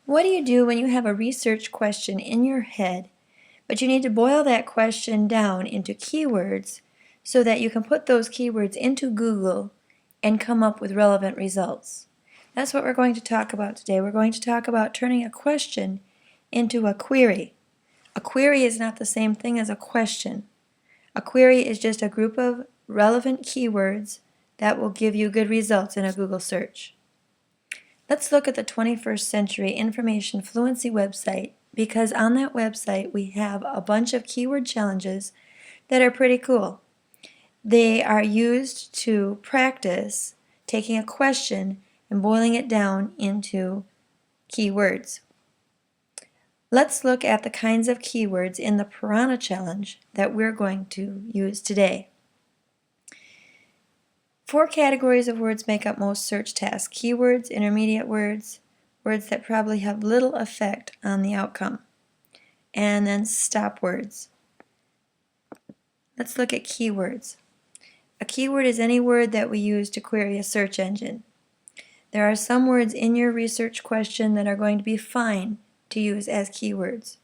What do you do when you have a research question in your head, but you need to boil that question down into keywords so that you can put those keywords into Google and come up with relevant results? That's what we're going to talk about today. We're going to talk about turning a question into a query. A query is not the same thing as a question. A query is just a group of relevant keywords that will give you good results in a Google search. Let's look at the 21st Century Information Fluency website, because on that website we have a bunch of keyword challenges that are pretty cool. They are used to practice taking a question and boiling it down into keywords. Let's look at the kinds of keywords in the Piranha challenge that we're going to use today. 4 categories of words make up most search tasks: keywords, intermediate words, words that probably have little effect on the outcome, and then stop words. Let's look at keywords. A keyword is any word that we use to query a search engine. There are some words in your research question that are going to be fine to use as keywords.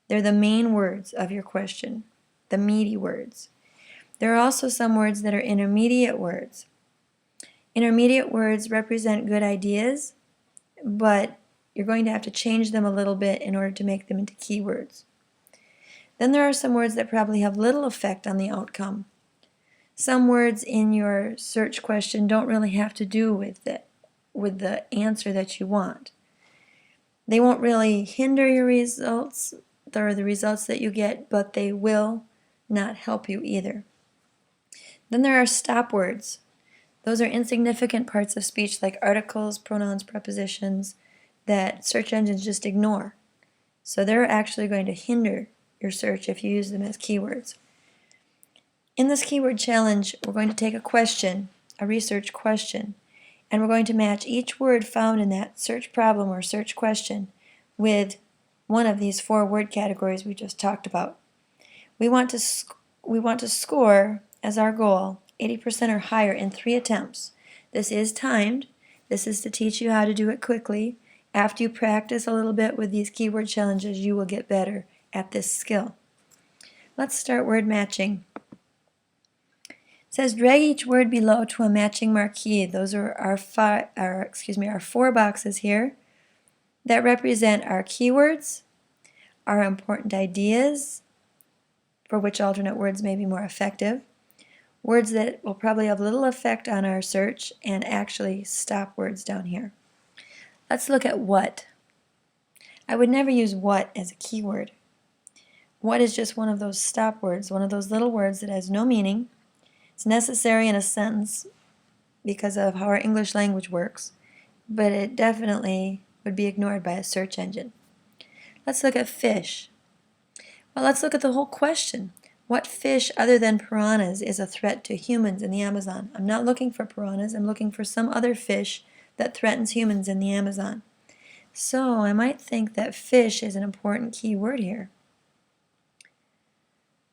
They're the main words of your question, the meaty words. There are also some words that are intermediate words. Intermediate words represent good ideas, but you're going to have to change them a little bit in order to make them into keywords. Then there are some words that probably have little effect on the outcome. Some words in your search question don't really have to do with the answer that you want. They won't really hinder your results or the results that you get, but they will not help you either. Then there are stop words. Those are insignificant parts of speech like articles, pronouns, prepositions that search engines just ignore. So they're actually going to hinder your search if you use them as keywords. In this keyword challenge, we're going to take a question, a research question, and we're going to match each word found in that search problem or search question with one of these 4 word categories we just talked about. We want to score as our goal 80% or higher in 3 attempts. This is timed. This is to teach you how to do it quickly. After you practice a little bit with these keyword challenges, you will get better at this skill. Let's start word matching. It says drag each word below to a matching marquee. Those are our 4 boxes here that represent our keywords, our important ideas, for which alternate words may be more effective, words that will probably have little effect on our search, and actually stop words down here. Let's look at what. I would never use what as a keyword. What is just one of those stop words, one of those little words that has no meaning. It's necessary in a sentence because of how our English language works, but it definitely would be ignored by a search engine. Let's look at fish. Well, let's look at the whole question. What fish other than piranhas is a threat to humans in the Amazon? I'm not looking for piranhas. I'm looking for some other fish that threatens humans in the Amazon. So I might think that fish is an important key word here.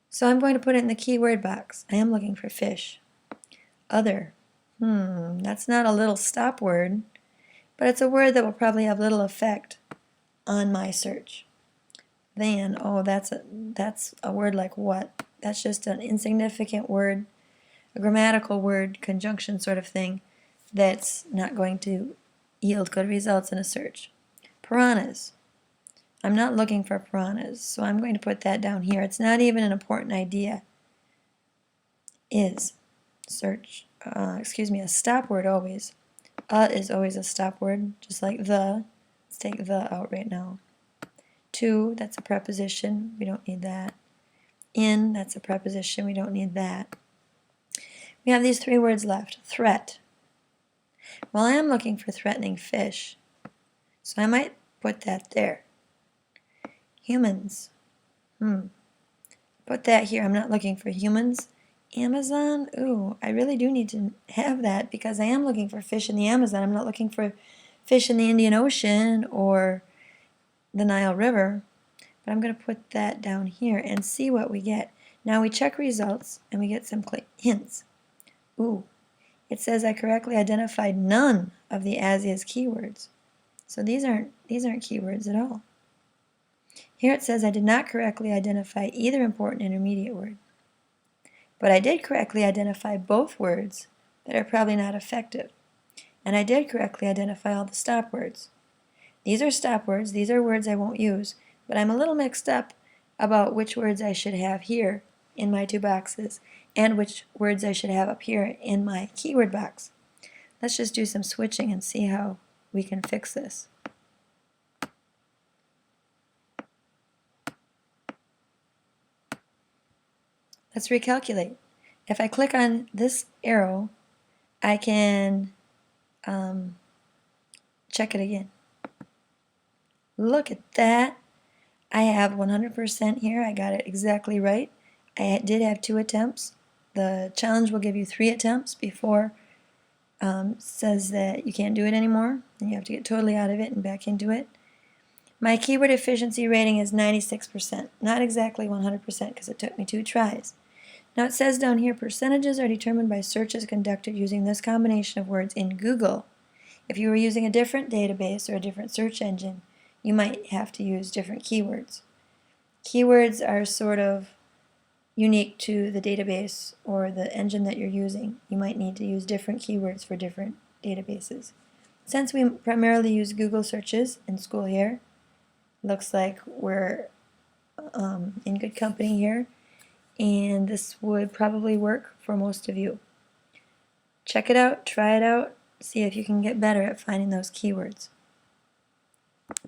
So I'm going to put it in the keyword box. I am looking for fish. Other. That's not a little stop word, but it's a word that will probably have little effect on my search. Then, that's a word like what. That's just an insignificant word, a grammatical word, conjunction sort of thing, that's not going to yield good results in a search. Piranhas. I'm not looking for piranhas, so I'm going to put that down here. It's not even an important idea. Is. Search. A stop word always. Is always a stop word, just like the. Let's take the out right now. To, that's a preposition. We don't need that. In, that's a preposition. We don't need that. We have these 3 words left. Threat. Well, I am looking for threatening fish, so I might put that there. Humans. Put that here. I'm not looking for humans. Amazon. Ooh, I really do need to have that because I am looking for fish in the Amazon. I'm not looking for fish in the Indian Ocean or the Nile River. But I'm going to put that down here and see what we get. Now we check results and we get some hints. Ooh, it says I correctly identified none of the as-is keywords. So these aren't keywords at all. Here it says I did not correctly identify either important intermediate word. But I did correctly identify both words that are probably not effective. And I did correctly identify all the stop words. These are stop words, these are words I won't use, but I'm a little mixed up about which words I should have here in my two boxes and which words I should have up here in my keyword box. Let's just do some switching and see how we can fix this. Let's recalculate. If I click on this arrow, I can check it again. Look at that. I have 100% here. I got it exactly right. I did have 2 attempts. The challenge will give you 3 attempts before says that you can't do it anymore, and you have to get totally out of it and back into it. My keyword efficiency rating is 96%, not exactly 100% because it took me 2 tries. Now it says down here, percentages are determined by searches conducted using this combination of words in Google. If you were using a different database or a different search engine, you might have to use different keywords. Keywords are sort of unique to the database or the engine that you're using. You might need to use different keywords for different databases. Since we primarily use Google searches in school here, looks like we're in good company here, and this would probably work for most of you. Check it out, try it out, see if you can get better at finding those keywords.